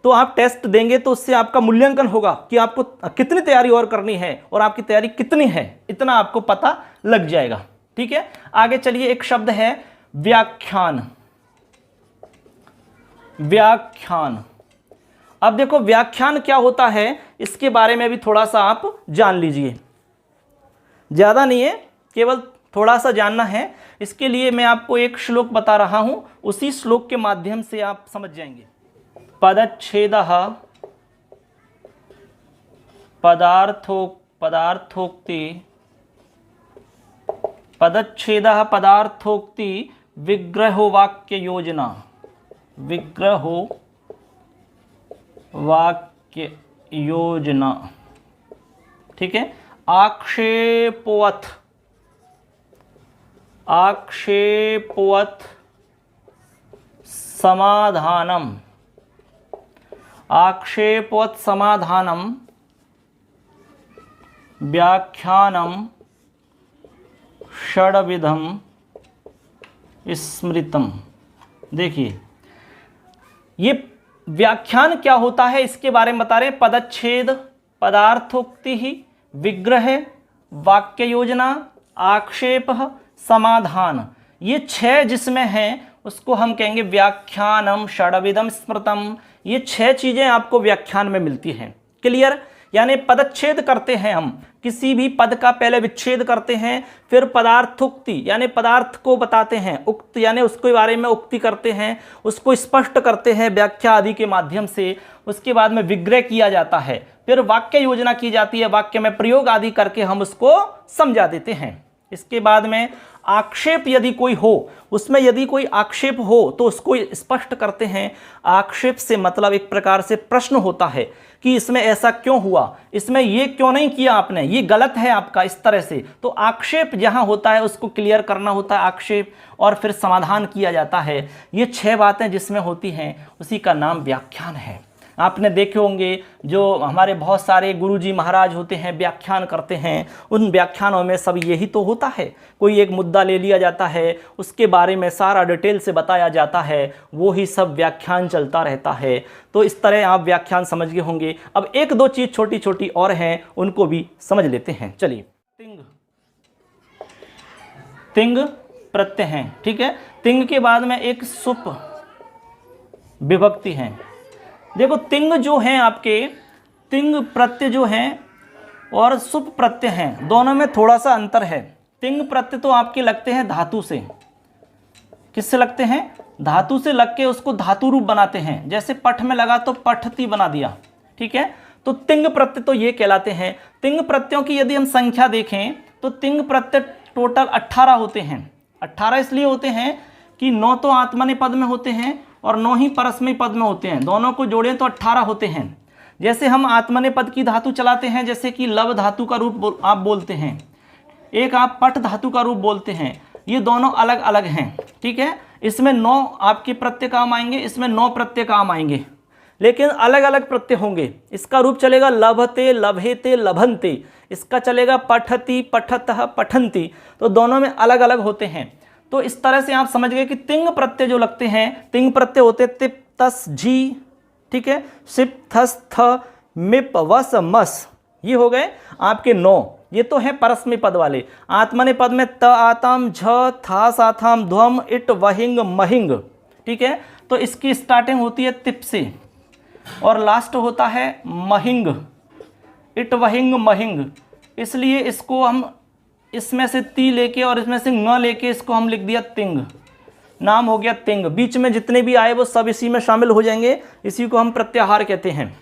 तो आप टेस्ट देंगे तो उससे आपका मूल्यांकन होगा कि आपको कितनी तैयारी और करनी है और आपकी तैयारी कितनी है, इतना आपको पता लग जाएगा, ठीक है। आगे चलिए, एक शब्द है व्याख्यान। व्याख्यान, अब देखो व्याख्यान क्या होता है इसके बारे में भी थोड़ा सा आप जान लीजिए। ज़्यादा नहीं है, केवल थोड़ा सा जानना है। इसके लिए मैं आपको एक श्लोक बता रहा हूं, उसी श्लोक के माध्यम से आप समझ जाएंगे। पदच्छेदः पदार्थोक्ति पदच्छेदः पदार्थोक्ति विग्रहो वाक्य योजना, ठीक है। आक्षेपवत् समाधानम व्याख्यानम षड्विधम स्मृतम। देखिए ये व्याख्यान क्या होता है इसके बारे में बता रहे हैं। पदच्छेद, पदार्थोक्ति ही, विग्रह, वाक्य योजना, आक्षेप, समाधान, ये 6 जिसमें हैं उसको हम कहेंगे व्याख्यानम षड्विधम स्मृतम। ये 6 चीजें आपको व्याख्यान में मिलती हैं। क्लियर? यानी पदच्छेद करते हैं हम, किसी भी पद का पहले विच्छेद करते हैं, फिर पदार्थोक्ति यानी पदार्थ को बताते हैं, उक्त यानी उसके बारे में उक्ति करते हैं, उसको स्पष्ट करते हैं व्याख्या आदि के माध्यम से। उसके बाद में विग्रह किया जाता है, फिर वाक्य योजना की जाती है, वाक्य में प्रयोग आदि करके हम उसको समझा देते हैं। इसके बाद में आक्षेप यदि कोई हो, उसमें यदि कोई आक्षेप हो तो उसको स्पष्ट करते हैं। आक्षेप से मतलब एक प्रकार से प्रश्न होता है कि इसमें ऐसा क्यों हुआ, इसमें ये क्यों नहीं किया आपने, ये गलत है आपका, इस तरह से। तो आक्षेप जहां होता है उसको क्लियर करना होता है आक्षेप, और फिर समाधान किया जाता है। ये 6 बातें जिसमें होती हैं उसी का नाम व्याख्यान है। आपने देखे होंगे जो हमारे बहुत सारे गुरुजी महाराज होते हैं व्याख्यान करते हैं, उन व्याख्यानों में सब यही तो होता है। कोई एक मुद्दा ले लिया जाता है, उसके बारे में सारा डिटेल से बताया जाता है, वो ही सब व्याख्यान चलता रहता है। तो इस तरह आप व्याख्यान समझ गए होंगे। अब 1-2 चीज़ छोटी छोटी और हैं, उनको भी समझ लेते हैं। चलिए, तिंग प्रत्यय हैं, ठीक है। तिंग के बाद में एक सुप विभक्ति है। देखो तिंग जो हैं आपके, तिंग प्रत्यय जो हैं और सुप प्रत्यय हैं, दोनों में थोड़ा सा अंतर है। तिंग प्रत्यय तो आपके लगते हैं धातु से। किससे लगते हैं? धातु से लग के उसको धातु रूप बनाते हैं। जैसे पठ में लगा तो पठती बना दिया, ठीक है। तो तिंग प्रत्यय तो ये कहलाते हैं। तिंग प्रत्ययों की यदि हम संख्या देखें तो तिंग प्रत्यय टोटल 18 होते हैं। 18 इसलिए होते हैं कि 9 तो आत्मनेपद पद में होते हैं और 9 ही परस्मैपदी पद में होते हैं। दोनों को जोड़ें तो 18 होते हैं। जैसे हम आत्मनेपद पद की धातु चलाते हैं, जैसे कि लव धातु का रूप आप बोलते हैं, एक आप पट धातु का रूप बोलते हैं, ये दोनों अलग अलग हैं, ठीक है। इसमें 9 आपके प्रत्यय काम आएंगे, इसमें 9 प्रत्यय काम आएंगे, लेकिन अलग अलग प्रत्यय होंगे। इसका रूप चलेगा लभते, लभेते, लभन्ते। इसका चलेगा पठति, पठतः, पठन्ति। तो दोनों में अलग अलग होते हैं। तो इस तरह से आप समझ गए कि तिंग प्रत्यय जो लगते हैं, तिंग प्रत्यय होते तिप, तस, जी, ठीक है, सिप, थस, थ, मिप, वस, मस। ये हो गए आपके 9। ये तो है परस्मैपदी पद वाले। आत्मनेपद पद में त, आताम, झ, था, साथाम, ध्वम, इट, वहिंग, महिंग, ठीक है। तो इसकी स्टार्टिंग होती है तिप से और लास्ट होता है महिंग, इट, वहिंग, महिंग। इसलिए इसको हम इसमें से ती लेके और इसमें से न लेके इसको हम लिख दिया तिंग, नाम हो गया तिंग। बीच में जितने भी आए वो सब इसी में शामिल हो जाएंगे, इसी को हम प्रत्याहार कहते हैं।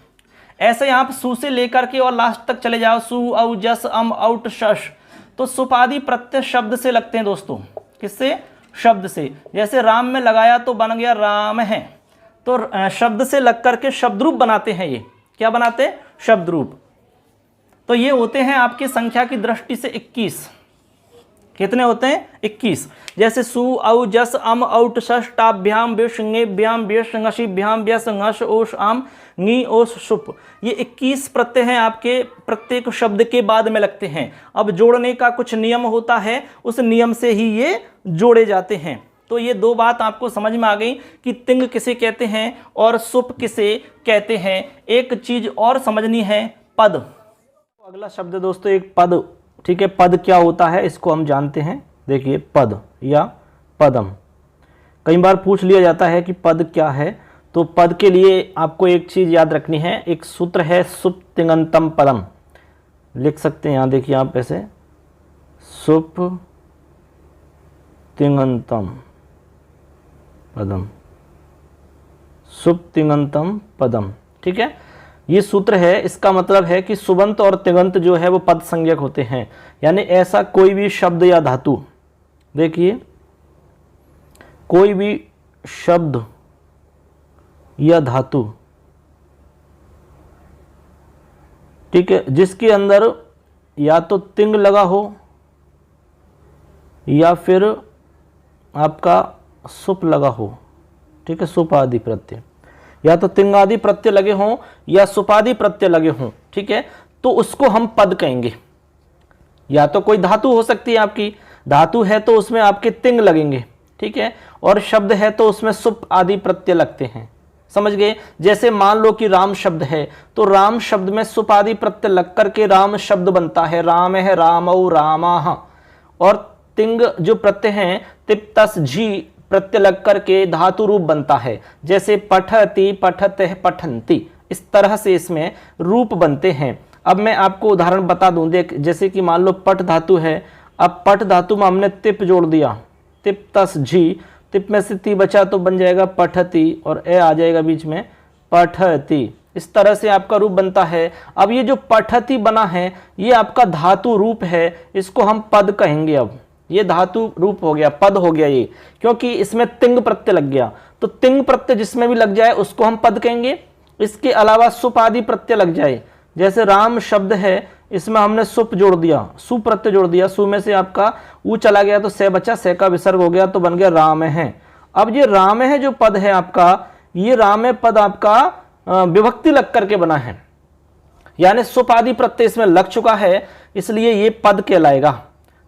ऐसे आप सु से लेकर के और लास्ट तक चले जाओ, सु, औ, जस, अम, औट, शश, तो सुपादि प्रत्यय शब्द से लगते हैं दोस्तों। किससे? शब्द से। जैसे राम में लगाया तो बन गया राम है, तो शब्द से लग करके शब्द रूप बनाते हैं। ये क्या बनाते हैं? शब्द रूप। तो ये होते हैं आपकी संख्या की दृष्टि से 21। कितने होते हैं? 21। जैसे सु, औ, जस, अम, औट, शश, टाभ्याम, व्यश, ङेभ्याम, व्यश, ङशिभ्याम, व्यस, ङश, ओश, आम, ङी, ओश, शुप। ये 21 प्रत्यय हैं आपके, प्रत्येक शब्द के बाद में लगते हैं। अब जोड़ने का कुछ नियम होता है, उस नियम से ही ये जोड़े जाते हैं। तो ये 2 बात आपको समझ में आ गई कि तिंग किसे कहते हैं और सुप किसे कहते हैं। एक चीज और समझनी है, पद। अगला शब्द दोस्तों एक पद, ठीक है। पद क्या होता है इसको हम जानते हैं। देखिए पद या पदम, कई बार पूछ लिया जाता है कि पद क्या है। तो पद के लिए आपको एक चीज़ याद रखनी है, एक सूत्र है सुप तिङन्तम पदम। लिख सकते हैं यहाँ, देखिए आप ऐसे सुप तिङन्तम पदम, सुप तिङन्तम पदम। ठीक है, ये सूत्र है। इसका मतलब है कि सुबंत और तिङंत जो है वो पद संज्ञक होते हैं, यानी ऐसा कोई भी शब्द या धातु, देखिए कोई भी शब्द या धातु, ठीक है, जिसके अंदर या तो तिंग लगा हो या फिर आपका सुप लगा हो, ठीक है, सुप आदि प्रत्यय, या तो तिंग आदि प्रत्यय लगे हों या सुपादि प्रत्यय लगे हों, ठीक है, तो उसको हम पद कहेंगे। या तो कोई धातु हो सकती है, आपकी धातु है तो उसमें आपके तिंग लगेंगे, ठीक है, और शब्द है तो उसमें सुप आदि प्रत्यय लगते हैं, समझ गए। जैसे मान लो कि राम शब्द है तो राम शब्द में सुप आदि प्रत्यय लग करके राम शब्द बनता है, राम है, रामौ रामाः। और तिंग जो प्रत्यय हैं तिप तस झी प्रत्यय लग करके धातु रूप बनता है, जैसे पठति पठते पठन्ति, इस तरह से इसमें रूप बनते हैं। अब मैं आपको उदाहरण बता दूं, देख, जैसे कि मान लो पट धातु है, अब पट धातु में हमने तिप जोड़ दिया, तिप तस झी, तिप में से ती बचा तो बन जाएगा पठति और ए आ जाएगा बीच में पठति, इस तरह से आपका रूप बनता है। अब ये जो पठति बना है ये आपका धातु रूप है, इसको हम पद कहेंगे। अब ये धातु रूप हो गया, पद हो गया ये, क्योंकि इसमें तिंग प्रत्यय लग गया, तो तिंग प्रत्यय जिसमें भी लग जाए उसको हम पद कहेंगे। इसके अलावा सुप आदि प्रत्यय लग जाए, जैसे राम शब्द है इसमें हमने सुप जोड़ दिया, सु प्रत्यय जोड़ दिया, सु में से आपका ऊ चला गया तो से बचा, से का विसर्ग हो गया तो बन गया राम है। अब ये राम है जो पद है आपका, ये राम पद आपका विभक्ति लग करके बना है, यानी सुप आदि प्रत्यय इसमें लग चुका है, इसलिए ये पद कहलाएगा।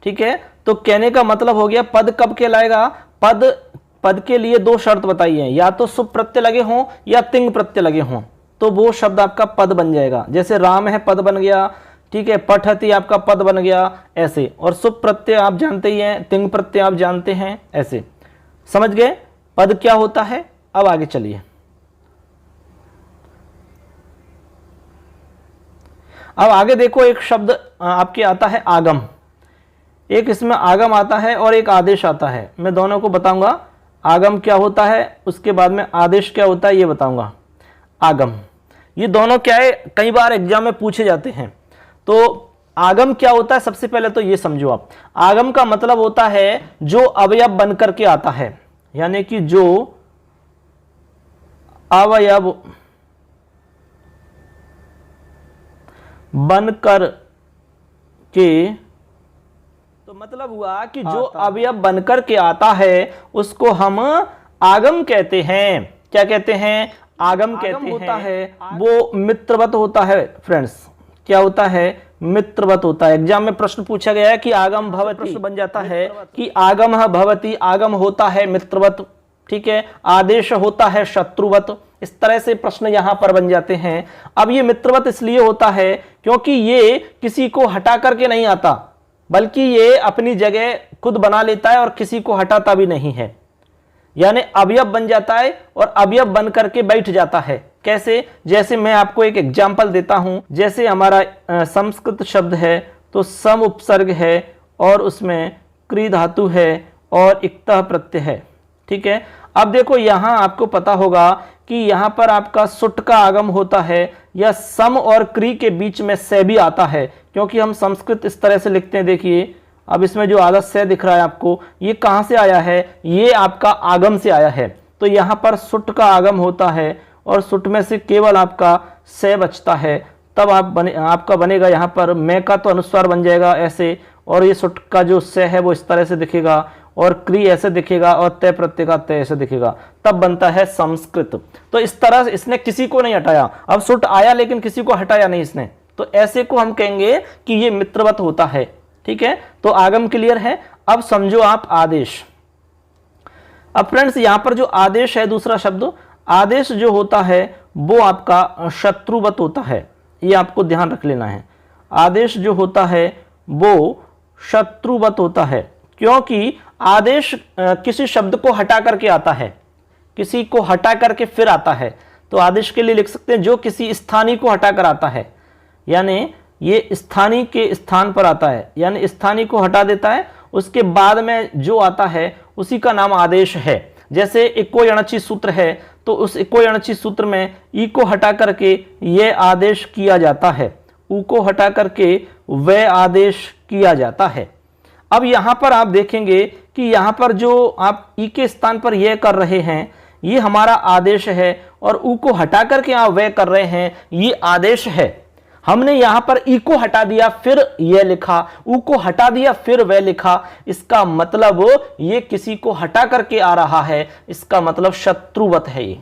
ठीक है, तो कहने का मतलब हो गया पद कब कहलाएगा, पद के लिए दो शर्त बताई है, या तो सुप प्रत्यय लगे हों या तिंग प्रत्यय लगे हों, तो वो शब्द आपका पद बन जाएगा। जैसे राम है पद बन गया, ठीक है, पठति आपका पद बन गया ऐसे, और सुप प्रत्यय आप जानते ही हैं, तिंग प्रत्यय आप जानते हैं, ऐसे समझ गए पद क्या होता है। अब आगे चलिए, अब आगे देखो, एक शब्द आपके आता है आगम, एक इसमें आगम आता है और एक आदेश आता है। मैं दोनों को बताऊंगा, आगम क्या होता है उसके बाद में आदेश क्या होता है ये बताऊंगा। आगम, ये दोनों क्या है, कई बार एग्जाम में पूछे जाते हैं। तो आगम क्या होता है, सबसे पहले तो ये समझो आप, आगम का मतलब होता है जो अवयव बन करके आता है, यानी कि जो अवयव बनकर के, तो मतलब हुआ कि जो अवयव बनकर के आता है उसको हम आगम कहते हैं। क्या कहते हैं, आगम कहते होता है, वो मित्रवत होता है। फ्रेंड्स क्या होता है, मित्रवत होता है। एग्जाम में प्रश्न पूछा गया है कि आगम भवति, प्रश्न बन जाता है कि आगम भवति, आगम होता है मित्रवत, ठीक है, आदेश होता है शत्रुवत, इस तरह से प्रश्न यहां पर बन जाते हैं। अब ये मित्रवत इसलिए होता है क्योंकि ये किसी को हटा करके नहीं आता, बल्कि ये अपनी जगह खुद बना लेता है और किसी को हटाता भी नहीं है, यानी अवयव बन जाता है और अवयव बन करके बैठ जाता है। कैसे, जैसे मैं आपको एक एग्जाम्पल देता हूं, जैसे हमारा संस्कृत शब्द है तो सम उपसर्ग है और उसमें क्री धातु है और इक्तः प्रत्यय है, ठीक है। अब देखो यहां आपको पता होगा कि यहां पर आपका सुट का आगम होता है या सम और क्री के बीच में से भी आता है, क्योंकि हम संस्कृत इस तरह से लिखते हैं। देखिए अब इसमें जो आधा से दिख रहा है आपको, ये कहां से आया है, ये आपका आगम से आया है। तो यहां पर सुट का आगम होता है और सुट में से केवल आपका से बचता है, तब आपका बनेगा यहां पर मैं का तो अनुस्वार बन जाएगा ऐसे, और ये सुट का जो से है वो इस तरह से दिखेगा और क्री ऐसे दिखेगा और तय प्रत्यय का तय ऐसे दिखेगा, तब बनता है संस्कृत। तो इस तरह से इसने किसी को नहीं हटाया, अब सुट आया लेकिन किसी को हटाया नहीं इसने, तो ऐसे को हम कहेंगे कि ये मित्रवत होता है, ठीक है। तो आगम क्लियर है। अब समझो आप आदेश। अब फ्रेंड्स यहां पर जो आदेश है, दूसरा शब्द आदेश जो होता है वो आपका शत्रुवत होता है, ये आपको ध्यान रख लेना है। आदेश जो होता है वो शत्रुवत होता है, क्योंकि आदेश किसी शब्द को हटा करके आता है, किसी को हटा करके फिर आता है। तो आदेश के लिए लिख सकते हैं जो किसी स्थानीय को हटा कर आता है, यानी ये स्थानीय के स्थान पर आता है, यानी स्थानीय को हटा देता है, उसके बाद में जो आता है उसी का नाम आदेश है। जैसे इको अणची सूत्र है तो उस इको अणची सूत्र में ई को हटा करके ये आदेश किया जाता है, ऊ को हटा करके वह आदेश किया जाता है। अब यहां पर आप देखेंगे कि यहां पर जो आप ई के स्थान पर यह कर रहे हैं ये हमारा आदेश है, और ऊ को हटा करके आप वह कर रहे हैं ये आदेश है। हमने यहां पर ई को हटा दिया फिर यह लिखा, ऊ को हटा दिया फिर वह लिखा, इसका मतलब ये किसी को हटा करके आ रहा है, इसका मतलब शत्रुवत है ये।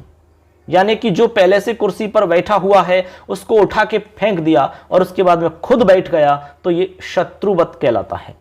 यानी कि जो पहले से कुर्सी पर बैठा हुआ है उसको उठा के फेंक दिया और उसके बाद में खुद बैठ गया तो ये शत्रुवत कहलाता है।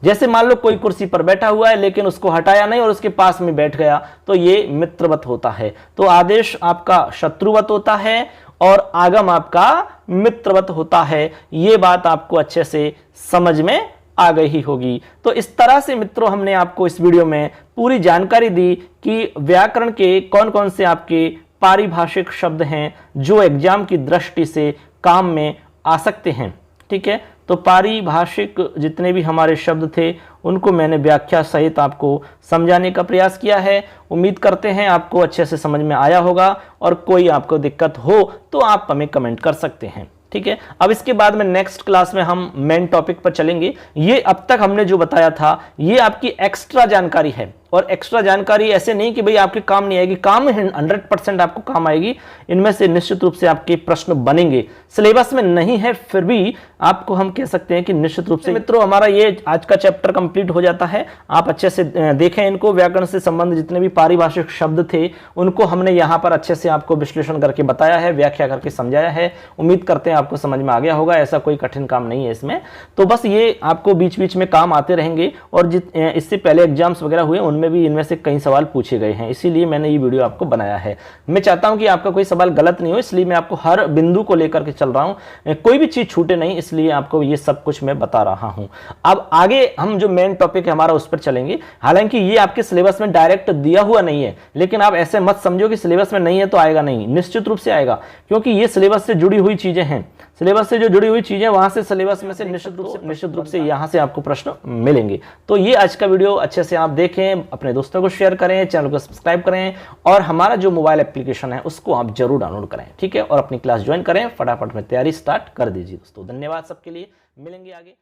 जैसे मान लो कोई कुर्सी पर बैठा हुआ है लेकिन उसको हटाया नहीं और उसके पास में बैठ गया तो ये मित्रवत होता है। तो आदेश आपका शत्रुवत होता है और आगम आपका मित्रवत होता है। ये बात आपको अच्छे से समझ में आ गई ही होगी। तो इस तरह से मित्रों हमने आपको इस वीडियो में पूरी जानकारी दी कि व्याकरण के कौन कौन से आपके पारिभाषिक शब्द हैं जो एग्जाम की दृष्टि से काम में आ सकते हैं। ठीक है, तो पारिभाषिक जितने भी हमारे शब्द थे उनको मैंने व्याख्या सहित आपको समझाने का प्रयास किया है। उम्मीद करते हैं आपको अच्छे से समझ में आया होगा, और कोई आपको दिक्कत हो तो आप हमें कमेंट कर सकते हैं। ठीक है, अब इसके बाद में नेक्स्ट क्लास में हम मेन टॉपिक पर चलेंगे। ये अब तक हमने जो बताया था ये आपकी एक्स्ट्रा जानकारी है, और एक्स्ट्रा जानकारी ऐसे नहीं कि भाई आपके काम नहीं आएगी, काम 100% आपको काम आएगी। इनमें से निश्चित रूप से आपके प्रश्न बनेंगे, सिलेबस में नहीं है फिर भी आपको हम कह सकते हैं कि निश्चित रूप से। मित्रों हमारा ये आज का चैप्टर कंप्लीट हो जाता है। आप अच्छे से देखें इनको, व्याकरण से संबंधित जितने भी पारिभाषिक शब्द थे उनको हमने यहाँ पर अच्छे से आपको विश्लेषण करके बताया है, व्याख्या करके समझाया है। उम्मीद करते हैं आपको समझ में आ गया होगा, ऐसा कोई कठिन काम नहीं है इसमें। तो बस ये आपको बीच बीच में काम आते रहेंगे, और इससे पहले एग्जाम्स वगैरह हुए उनमें भी इनमें से कई सवाल पूछे गए हैं, इसीलिए मैंने ये वीडियो आपको बनाया है। मैं चाहता हूं कि आपका कोई सवाल गलत नहीं हो, इसलिए मैं आपको हर बिंदु को लेकर के चल रहा हूं, कोई भी चीज छूटे नहीं, इसलिए आपको ये सब कुछ मैं बता रहा हूं। अब आगे हम जो मेन टॉपिक है हमारा उस पर चलेंगे। हालांकि ये आपके सिलेबस में डायरेक्ट दिया हुआ नहीं है, लेकिन आप ऐसे मत समझो कि सिलेबस में नहीं है तो आएगा नहीं, निश्चित रूप से आएगा, क्योंकि ये सिलेबस से जुड़ी हुई चीजें हैं। सिलेबस से जो जुड़ी हुई चीजें वहां से सिलेबस में से निश्चित रूप से यहां से आपको प्रश्न मिलेंगे। तो ये आज का वीडियो अच्छे से आप देखें, अपने दोस्तों को शेयर करें, चैनल को सब्सक्राइब करें, और हमारा जो मोबाइल एप्लीकेशन है उसको आप जरूर डाउनलोड करें। ठीक है, और अपनी क्लास ज्वाइन करें, फटाफट में तैयारी स्टार्ट कर दीजिए दोस्तों। धन्यवाद सबके लिए, मिलेंगे आगे।